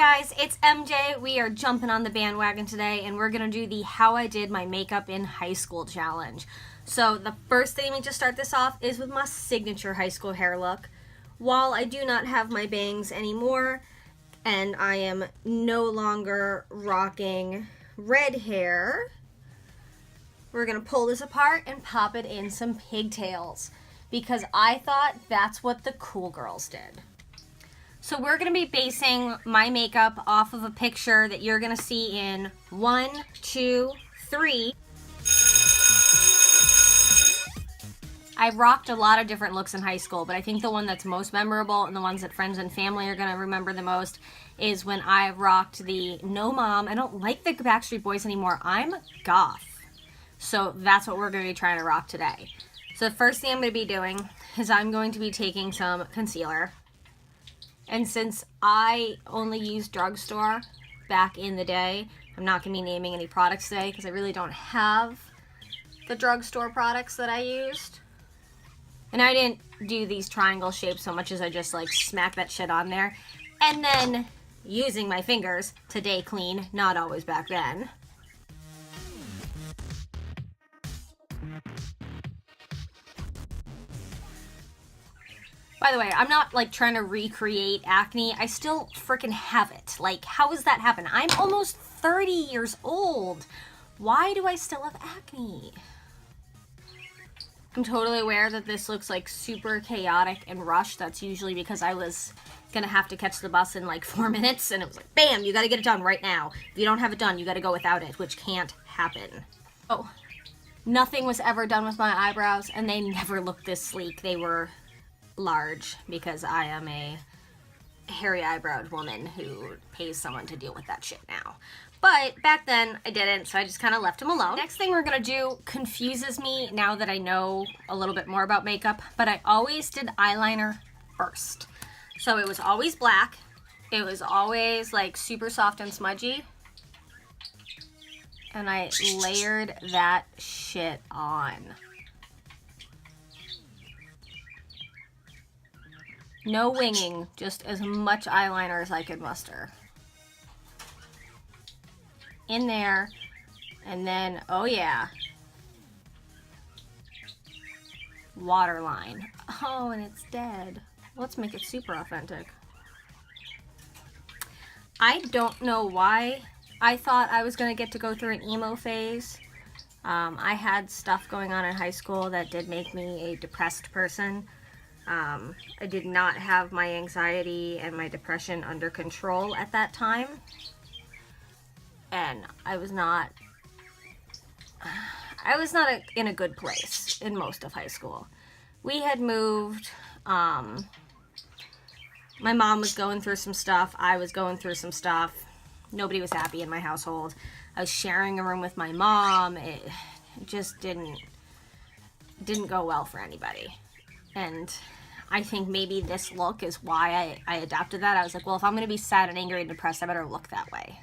guys, it's MJ. We are jumping on the bandwagon today and we're going to do the How I Did My Makeup in High School challenge. So the first thing we just start this off is with my signature high school hair look. While I do not have my bangs anymore and I am no longer rocking red hair, we're going to pull this apart and pop it in some pigtails because I thought that's what the cool girls did. So we're going to be basing my makeup off of a picture that you're going to see in 1, 2, 3. I rocked a lot of different looks in high school, but I think the one that's most memorable and the ones that friends and family are going to remember the most is when I rocked the No Mom, I don't like the Backstreet Boys anymore, I'm Goth. So that's what we're going to be trying to rock today. So the first thing I'm going to be doing is I'm going to be taking some concealer. And since I only used drugstore back in the day, I'm not going to be naming any products today because I really don't have the drugstore products that I used. And I didn't do these triangle shapes so much as I just like smack that shit on there. And then using my fingers to day clean, not always back then. By the way, I'm not like trying to recreate acne. I still freaking have it. Like, how does that happen? I'm almost 30 years old. Why do I still have acne? I'm totally aware that this looks like super chaotic and rushed. That's usually because I was gonna have to catch the bus in like 4 minutes and it was like, bam, you gotta get it done right now. If you don't have it done, you gotta go without it, which can't happen. Oh, nothing was ever done with my eyebrows and they never looked this sleek. They were large because I am a hairy eyebrowed woman who pays someone to deal with that shit now. But back then I didn't, so I just kind of left him alone. Next thing we're gonna do confuses me now that I know a little bit more about makeup, but I always did eyeliner first. So it was always black, it was always like super soft and smudgy, and I layered that shit on. No winging, just as much eyeliner as I could muster. In there, and then, oh yeah, waterline. Oh, and it's dead. Let's make it super authentic. I don't know why I thought I was gonna get to go through an emo phase. I had stuff going on in high school that did make me a depressed person. I did not have my anxiety and my depression under control at that time. And I was not in a good place in most of high school. We had moved, my mom was going through some stuff, I was going through some stuff. Nobody was happy in my household. I was sharing a room with my mom. It just didn't go well for anybody. And I think maybe this look is why I adopted that. I was like, well, if I'm going to be sad and angry and depressed, I better look that way.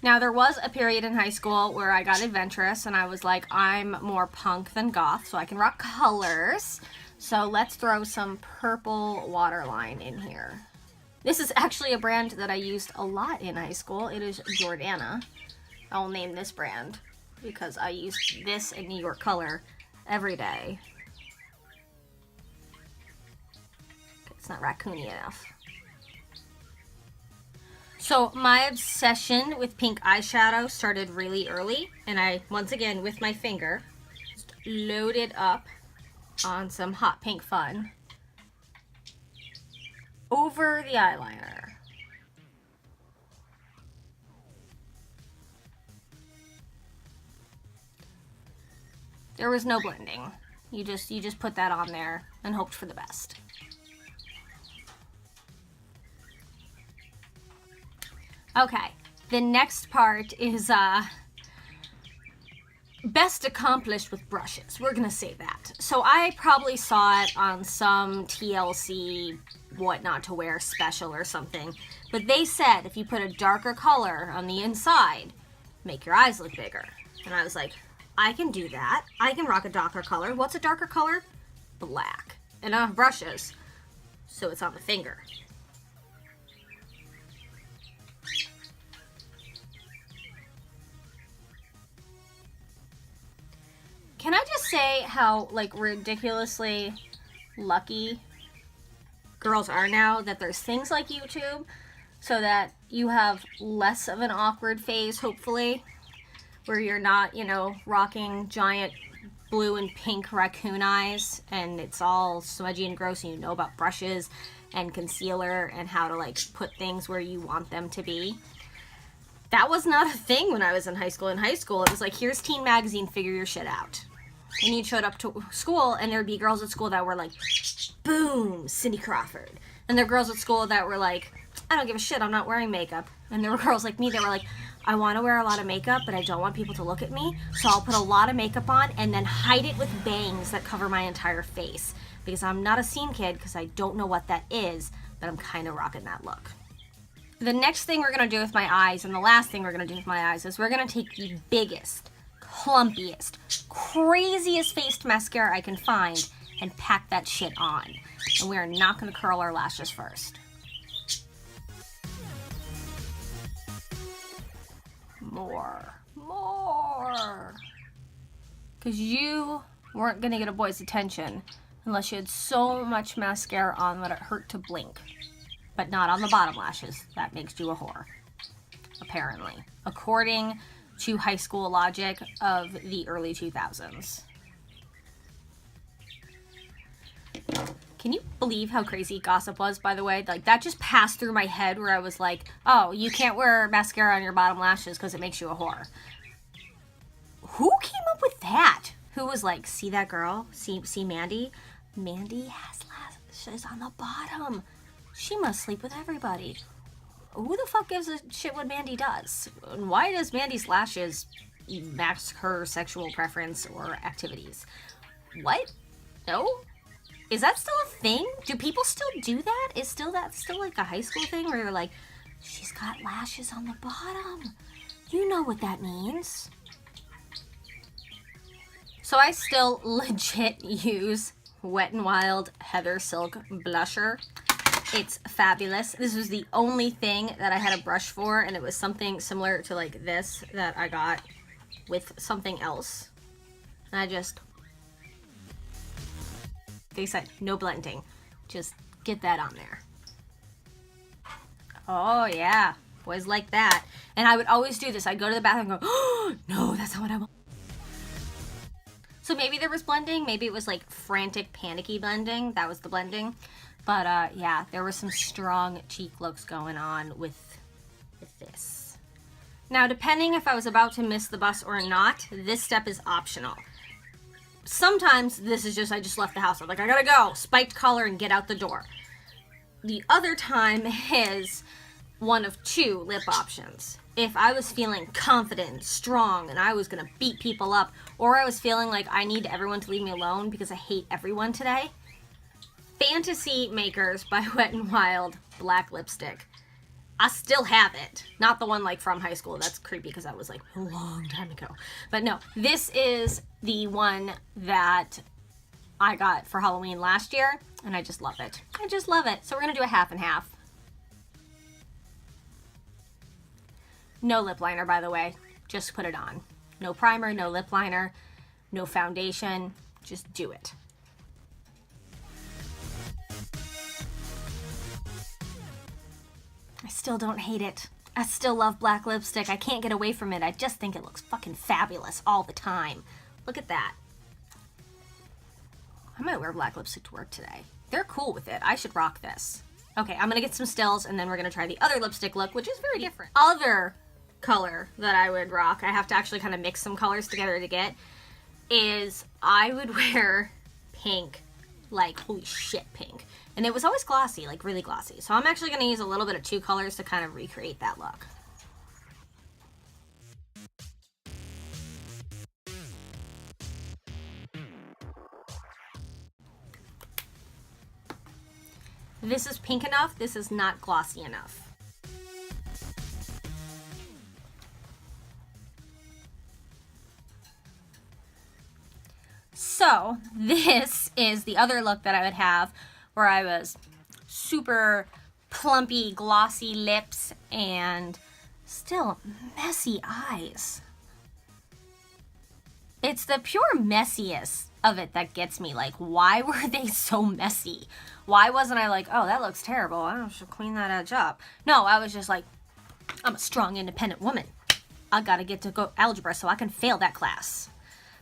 Now, there was a period in high school where I got adventurous and I was like, I'm more punk than goth, so I can rock colors. So let's throw some purple waterline in here. This is actually a brand that I used a lot in high school. It is Jordana. I'll name this brand because I used this in New York color every day. It's not raccoony enough. So my obsession with pink eyeshadow started really early, and I, once again, with my finger, just loaded up on some hot pink fun over the eyeliner. There was no blending. You just put that on there and hoped for the best. Okay, the next part is best accomplished with brushes. We're gonna say that. So I probably saw it on some TLC what not to wear special or something, but they said if you put a darker color on the inside, make your eyes look bigger. And I was like, I can do that. I can rock a darker color. What's a darker color? Black. And I don't have brushes, so it's on the finger. Can I just say how, like, ridiculously lucky girls are now that there's things like YouTube so that you have less of an awkward phase, hopefully, where you're not, you know, rocking giant blue and pink raccoon eyes and it's all smudgy and gross and you know about brushes and concealer and how to, like, put things where you want them to be. That was not a thing when I was in high school. In high school, it was like, here's Teen Magazine, figure your shit out. And you showed up to school, and there'd be girls at school that were like, boom, Cindy Crawford. And there were girls at school that were like, I don't give a shit, I'm not wearing makeup. And there were girls like me that were like, I want to wear a lot of makeup, but I don't want people to look at me, so I'll put a lot of makeup on and then hide it with bangs that cover my entire face. Because I'm not a scene kid, because I don't know what that is, but I'm kind of rocking that look. The next thing we're going to do with my eyes, and the last thing we're going to do with my eyes, is we're going to take the biggest, clumpiest, craziest faced mascara I can find and pack that shit on. And we are not going to curl our lashes first. More. Because you weren't going to get a boy's attention unless you had so much mascara on that it hurt to blink. But not on the bottom lashes. That makes you a whore. Apparently. According to high school logic of the early 2000s. Can you believe how crazy gossip was, by the way? Like, that just passed through my head where I was like, oh, you can't wear mascara on your bottom lashes because it makes you a whore. Who came up with that? Who was like, see that girl? See Mandy? Mandy has lashes on the bottom. She must sleep with everybody. Who the fuck gives a shit what Mandy does? And why does Mandy's lashes mask her sexual preference or activities? What? No? Is that still a thing? Do people still do that? Is that still like a high school thing where you're like, she's got lashes on the bottom. You know what that means. So I still legit use Wet n Wild Heather Silk blusher. It's fabulous. This was the only thing that I had a brush for, and it was something similar to like this that I got with something else. And I just, they said no blending, just get that on there. Oh yeah, boys like that. And I would always do this. I'd go to the bathroom and go, oh no, that's not what I want. So maybe there was blending, maybe it was like frantic panicky blending. That was the blending. But yeah, there were some strong cheek looks going on with this. Now, depending if I was about to miss the bus or not, this step is optional. Sometimes this is just, I just left the house. I'm like, I gotta go, spiked color and get out the door. The other time is one of two lip options. If I was feeling confident, strong, and I was gonna beat people up, or I was feeling like I need everyone to leave me alone because I hate everyone today, Fantasy Makers by Wet n Wild black lipstick. I still have it. Not the one like from high school. That's creepy because that was like a long time ago. But no, this is the one that I got for Halloween last year, and I just love it. I just love it. So we're going to do a half and half. No lip liner, by the way. Just put it on. No primer, no lip liner, no foundation. Just do it. I still don't hate it. I still love black lipstick. I can't get away from it. I just think it looks fucking fabulous all the time. Look at that. I might wear black lipstick to work today. They're cool with it. I should rock this. Okay, I'm gonna get some stills and then we're gonna try the other lipstick look, which is very different. Other color that I would rock, I have to actually kind of mix some colors together to get, is I would wear pink, like holy shit pink. And it was always glossy, like really glossy. So I'm actually gonna use a little bit of two colors to kind of recreate that look. This is pink enough, this is not glossy enough. So this is the other look that I would have, where I was super plumpy, glossy lips and still messy eyes. It's the pure messiness of it that gets me. Like, why were they so messy? Why wasn't I like, oh, that looks terrible, I should clean that edge up? No, I was just like, I'm a strong, independent woman. I gotta get to go algebra so I can fail that class.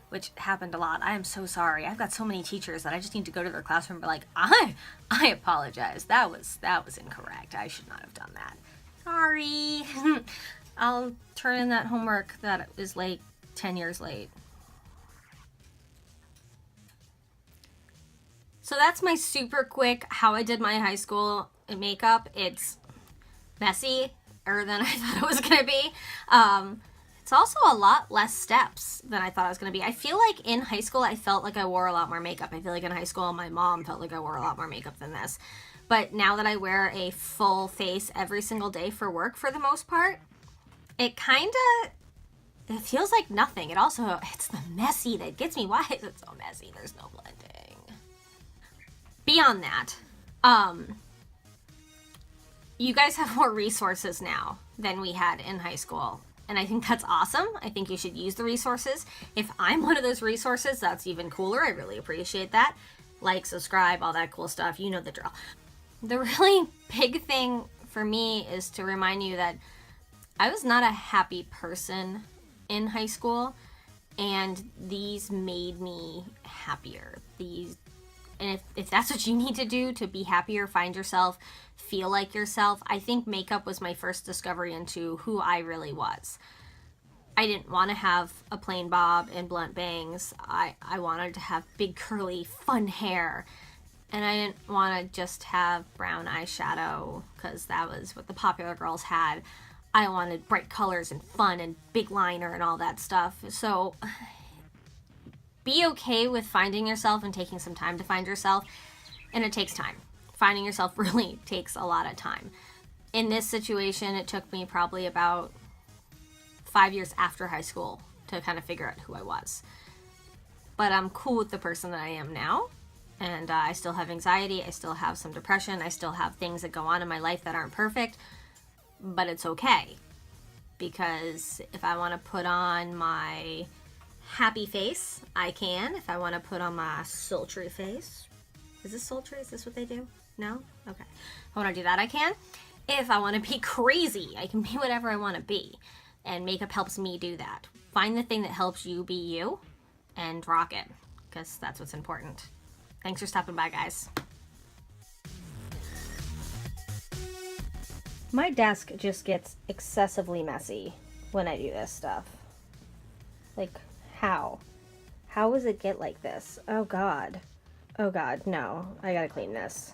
Which happened a lot. I am so sorry. I've got so many teachers that I just need to go to their classroom and be like, I apologize. That was incorrect. I should not have done that. Sorry. I'll turn in that homework that is late, 10 years late. So that's my super quick how I did my high school makeup. It's messier than I thought it was going to be. It's also a lot less steps than I thought it was going to be. I feel like in high school, I felt like I wore a lot more makeup. I feel like in high school, my mom felt like I wore a lot more makeup than this. But now that I wear a full face every single day for work for the most part, it feels like nothing. It's the messy that gets me. Why is it so messy? There's no blending. Beyond that, you guys have more resources now than we had in high school. And I think that's awesome. I think you should use the resources. If I'm one of those resources, that's even cooler. I really appreciate that. Like, subscribe, all that cool stuff. You know the drill. The really big thing for me is to remind you that I was not a happy person in high school, and these made me happier. And if that's what you need to do to be happier, find yourself, feel like yourself, I think makeup was my first discovery into who I really was. I didn't want to have a plain bob and blunt bangs. I wanted to have big, curly, fun hair. And I didn't want to just have brown eyeshadow because that was what the popular girls had. I wanted bright colors and fun and big liner and all that stuff. So be okay with finding yourself and taking some time to find yourself. And it takes time. Finding yourself really takes a lot of time. In this situation, it took me probably about 5 years after high school to kind of figure out who I was. But I'm cool with the person that I am now. And I still have anxiety. I still have some depression. I still have things that go on in my life that aren't perfect. But it's okay. Because if I want to put on my happy face, I can. If I want to put on my sultry face. Is this sultry? Is this what they do? No? Okay. If I want to do that, I can. If I want to be crazy, I can be whatever I want to be. And makeup helps me do that. Find the thing that helps you be you and rock it. Because that's what's important. Thanks for stopping by, guys. My desk just gets excessively messy when I do this stuff. Like, how? How does it get like this? Oh, God. Oh, God, no. I gotta clean this.